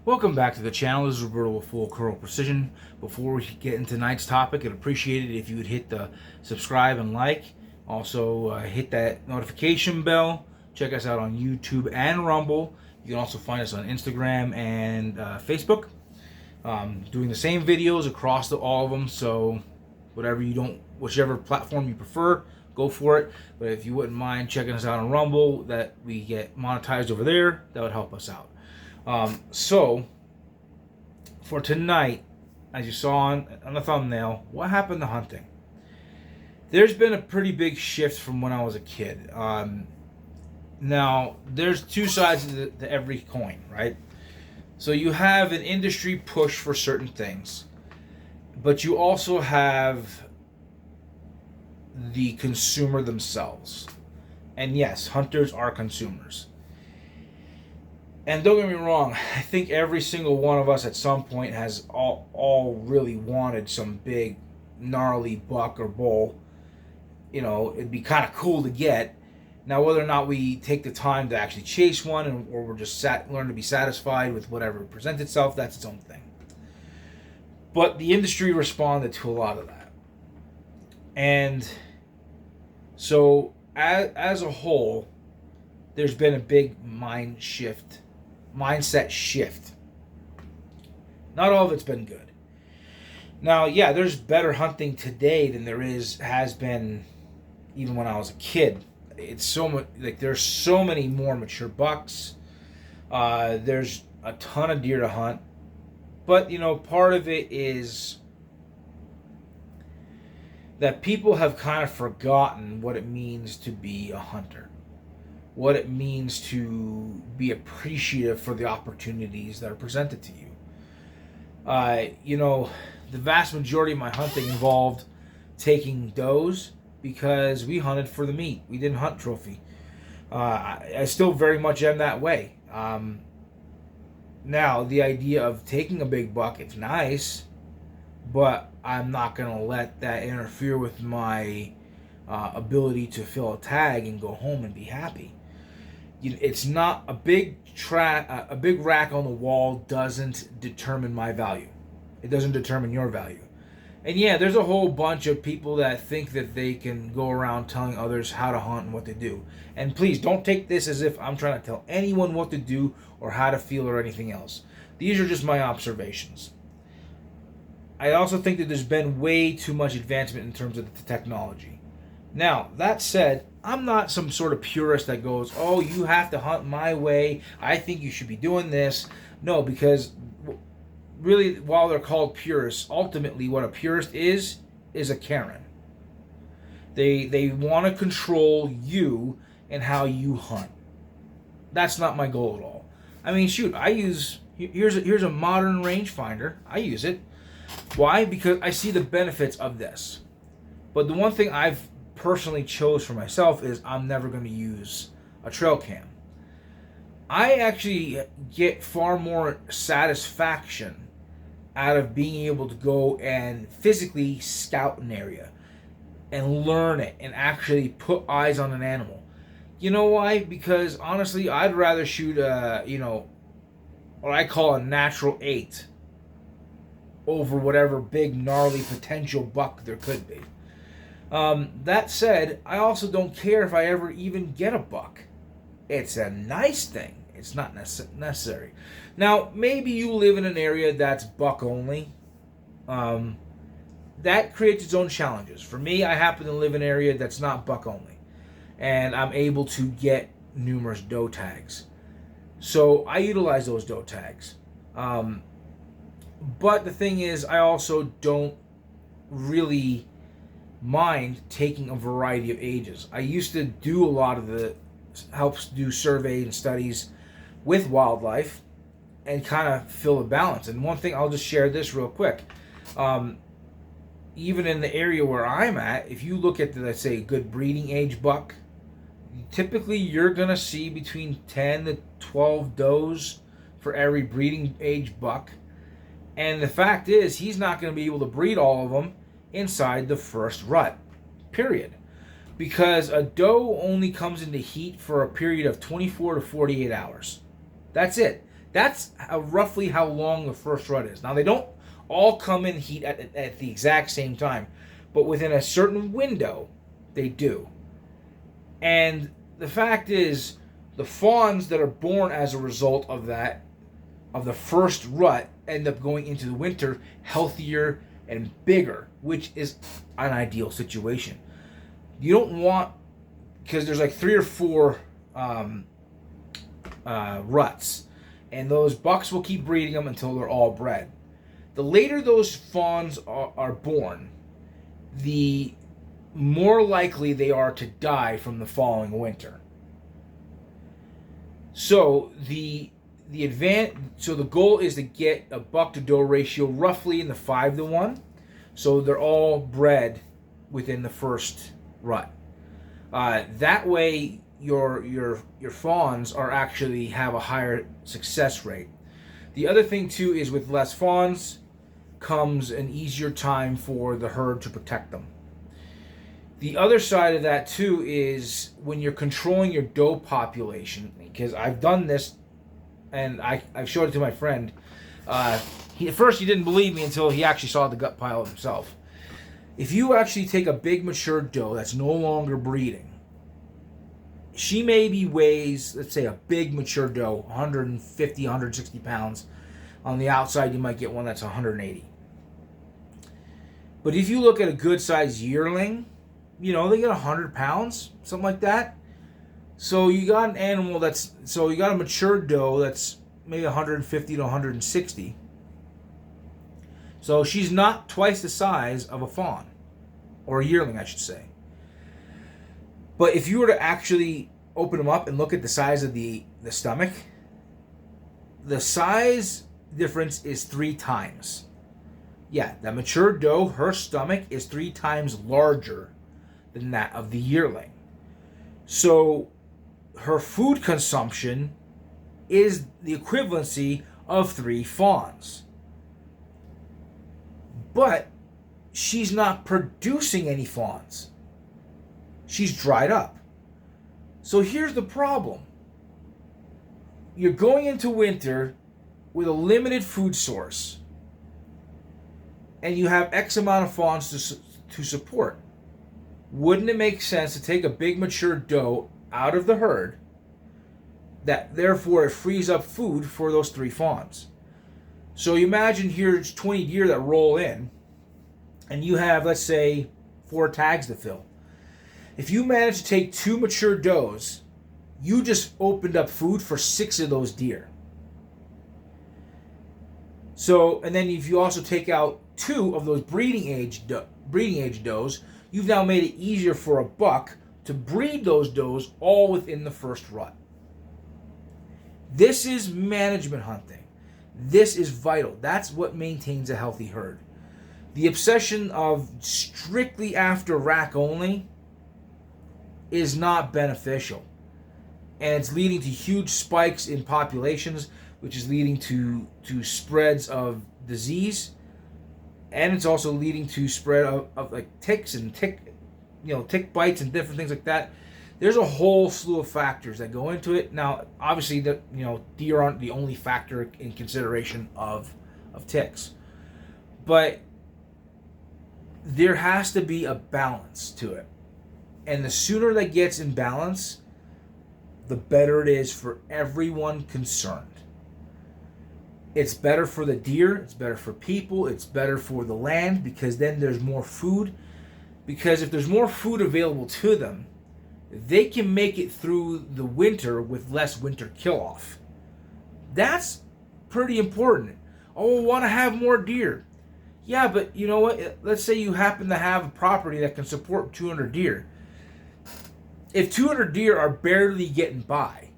Welcome back to the channel. This is Roberto with Full Curl Precision. Before we get into tonight's topic, I'd appreciate it if you would hit the subscribe and like. Also, hit that notification bell. Check us out on YouTube and Rumble. You can also find us on Instagram and Facebook. Doing the same videos across all of them. So, whichever platform you prefer, go for it. But if you wouldn't mind checking us out on Rumble, that we get monetized over there, that would help us out. So, for tonight, as you saw on the thumbnail, what happened to hunting? There's been a pretty big shift from when I was a kid. Now, there's two sides to every coin, right? So you have an industry push for certain things, but you also have the consumer themselves. And yes, hunters are consumers. And don't get me wrong, I think every single one of us at some point has all really wanted some big, gnarly buck or bull. You know, it'd be kind of cool to get. Now, whether or not we take the time to actually chase one, or we're just learn to be satisfied with whatever presents itself, that's its own thing. But the industry responded to a lot of that. And so, as a whole, there's been a big mindset shift. Not all of it's been good. Now, yeah, there's better hunting today than has been even when I was a kid. It's so much, like, there's so many more mature bucks. There's a ton of deer to hunt. But, you know, part of it is that people have kind of forgotten what it means to be a hunter. What it means to be appreciative for the opportunities that are presented to you. You know, the vast majority of my hunting involved taking does because we hunted for the meat. We didn't hunt trophy. I still very much am that way. Now, the idea of taking a big buck, it's nice, but I'm not going to let that interfere with my ability to fill a tag and go home and be happy. It's not a big rack on the wall doesn't determine my value. It doesn't determine your value. And yeah, there's a whole bunch of people that think that they can go around telling others how to hunt and what to do. And please don't take this as if I'm trying to tell anyone what to do or how to feel or anything else. These are just my observations. I also think that there's been way too much advancement in terms of the technology. Now, that said, I'm not some sort of purist that goes, oh, you have to hunt my way. I think you should be doing this. No, because really, while they're called purists, ultimately what a purist is a Karen. They want to control you and how you hunt. That's not my goal at all. I mean, shoot, here's a modern rangefinder. I use it. Why? Because I see the benefits of this. But the one thing I've personally chose for myself is I'm never going to use a trail cam. I actually get far more satisfaction out of being able to go and physically scout an area and learn it and actually put eyes on an animal. You know why? Because honestly, I'd rather shoot what I call a natural 8 over whatever big gnarly potential buck there could be. That said, I also don't care if I ever even get a buck. It's a nice thing. It's not necessary. Now, maybe you live in an area that's buck only. That creates its own challenges. For me, I happen to live in an area that's not buck only. And I'm able to get numerous doe tags. So I utilize those doe tags. But the thing is, I also don't really mind taking a variety of ages. I used to do a lot of helps do survey and studies with wildlife and kind of fill a balance. And one thing, I'll just share this real quick. Even in the area where I'm at, if you look at let's say, a good breeding age buck, typically you're going to see between 10 to 12 does for every breeding age buck. And the fact is, he's not going to be able to breed all of them inside the first rut, period. Because a doe only comes into heat for a period of 24 to 48 hours. That's it. That's roughly how long the first rut is. Now, they don't all come in heat at the exact same time, but within a certain window, they do. And the fact is, the fawns that are born as a result of that, of the first rut, end up going into the winter healthier and bigger, which is an ideal situation. You don't want, because there's like 3 or 4 ruts, and those bucks will keep breeding them until they're all bred. The later those fawns are born, the more likely they are to die from the following winter. So the goal is to get a buck to doe ratio roughly in the 5-to-1, so they're all bred within the first rut. That way, your fawns are actually have a higher success rate. The other thing too is with less fawns comes an easier time for the herd to protect them. The other side of that too is when you're controlling your doe population, because I've done this and I've showed it to my friend. At first he didn't believe me until he actually saw the gut pile himself. If you actually take a big mature doe that's no longer breeding, she maybe weighs, let's say a big mature doe, 150, 160 pounds. On the outside you might get one that's 180. But if you look at a good sized yearling, they get 100 pounds, something like that. So you got an animal you got a mature doe that's maybe 150 to 160. So she's not twice the size of a fawn, or a yearling, I should say. But if you were to actually open them up and look at the size of the stomach, the size difference is 3 times. Yeah, that mature doe, her stomach is 3 times larger than that of the yearling. So her food consumption is the equivalency of 3 fawns. But she's not producing any fawns. She's dried up. So here's the problem. You're going into winter with a limited food source, and you have X amount of fawns to support. Wouldn't it make sense to take a big mature doe out of the herd, that therefore it frees up food for those 3 fawns? So you imagine here's 20 deer that roll in, and you have, let's say, 4 tags to fill. If you manage to take 2 mature does, you just opened up food for 6 of those deer. So, and then if you also take out 2 of those breeding age does, you've now made it easier for a buck to breed those does all within the first rut. This is management hunting. This is vital. That's what maintains a healthy herd. The obsession of strictly after rack only is not beneficial. And it's leading to huge spikes in populations, which is leading to spreads of disease. And it's also leading to spread of like ticks and tick bites and different things like that. There's a whole slew of factors that go into it. Now, obviously, deer aren't the only factor in consideration of ticks, but there has to be a balance to it. And the sooner that gets in balance, the better it is for everyone concerned. It's better for the deer, it's better for people, it's better for the land, because then there's more food. Because if there's more food available to them, they can make it through the winter with less winter kill-off. That's pretty important. Oh, I want to have more deer. Yeah, but you know what? Let's say you happen to have a property that can support 200 deer. If 200 deer are barely getting by,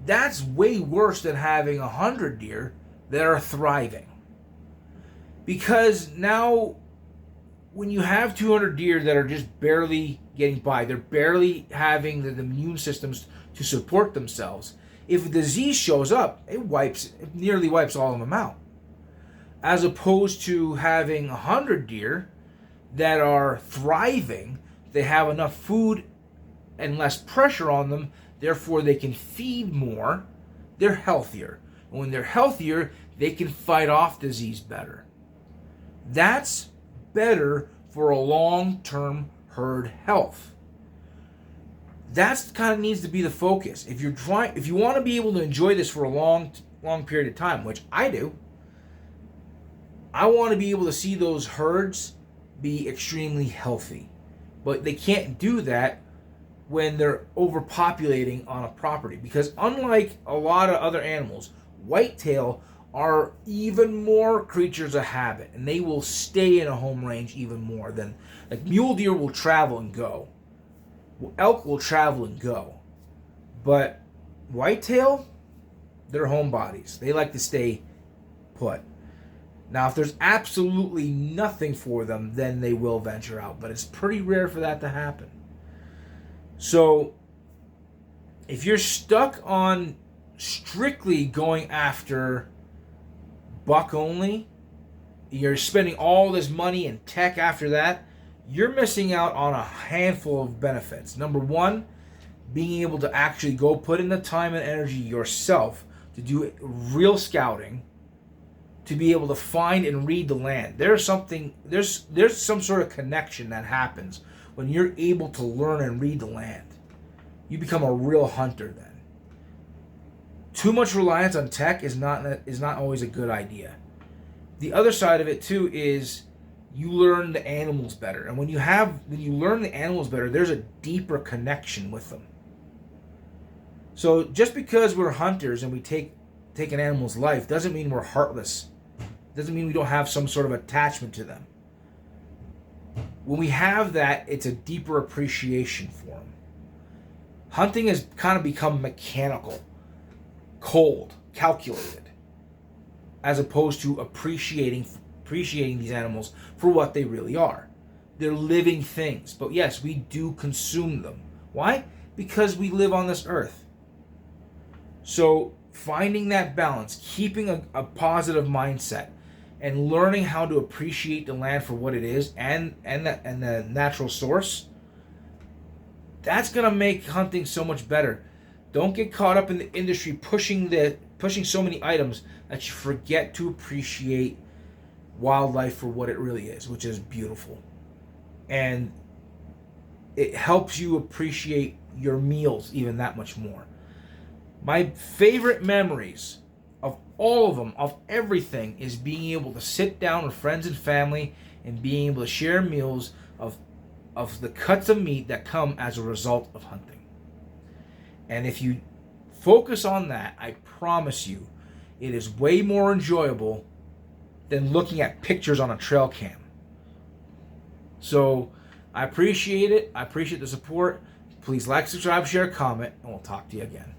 that's way worse than having 100 deer that are thriving. Because now, when you have 200 deer that are just barely getting by, they're barely having the immune systems to support themselves. If a disease shows up, it nearly wipes all of them out. As opposed to having 100 deer that are thriving, they have enough food and less pressure on them, therefore they can feed more, they're healthier. And when they're healthier, they can fight off disease better. That's better for a long-term herd health. That's kind of needs to be the focus. If you want to be able to enjoy this for a long period of time, which I do, I want to be able to see those herds be extremely healthy. But they can't do that when they're overpopulating on a property, because unlike a lot of other animals, whitetail are even more creatures of habit, and they will stay in a home range even more than, like, mule deer will travel and go. Elk will travel and go. But whitetail, they're homebodies. They like to stay put. Now, if there's absolutely nothing for them, then they will venture out. But it's pretty rare for that to happen. So, if you're stuck on strictly going after buck only, you're spending all this money and tech after that, you're missing out on a handful of benefits. Number one, being able to actually go put in the time and energy yourself to do real scouting, to be able to find and read the land. There's some sort of connection that happens when you're able to learn and read the land. You become a real hunter then. Too much reliance on tech is not always a good idea. The other side of it too is you learn the animals better. And when you learn the animals better, there's a deeper connection with them. So just because we're hunters and we take an animal's life doesn't mean we're heartless. Doesn't mean we don't have some sort of attachment to them. When we have that, it's a deeper appreciation for them. Hunting has kind of become mechanical, cold, calculated, as opposed to appreciating these animals for what they really are. They're living things. But yes, we do consume them. Why? Because we live on this earth. So finding that balance, keeping a positive mindset, and learning how to appreciate the land for what it is and the natural source, that's going to make hunting so much better. Don't get caught up in the industry pushing so many items that you forget to appreciate wildlife for what it really is, which is beautiful. And it helps you appreciate your meals even that much more. My favorite memories of all of them, of everything, is being able to sit down with friends and family and being able to share meals of the cuts of meat that come as a result of hunting. And if you focus on that, I promise you, it is way more enjoyable than looking at pictures on a trail cam. So I appreciate it. I appreciate the support. Please like, subscribe, share, comment, and we'll talk to you again.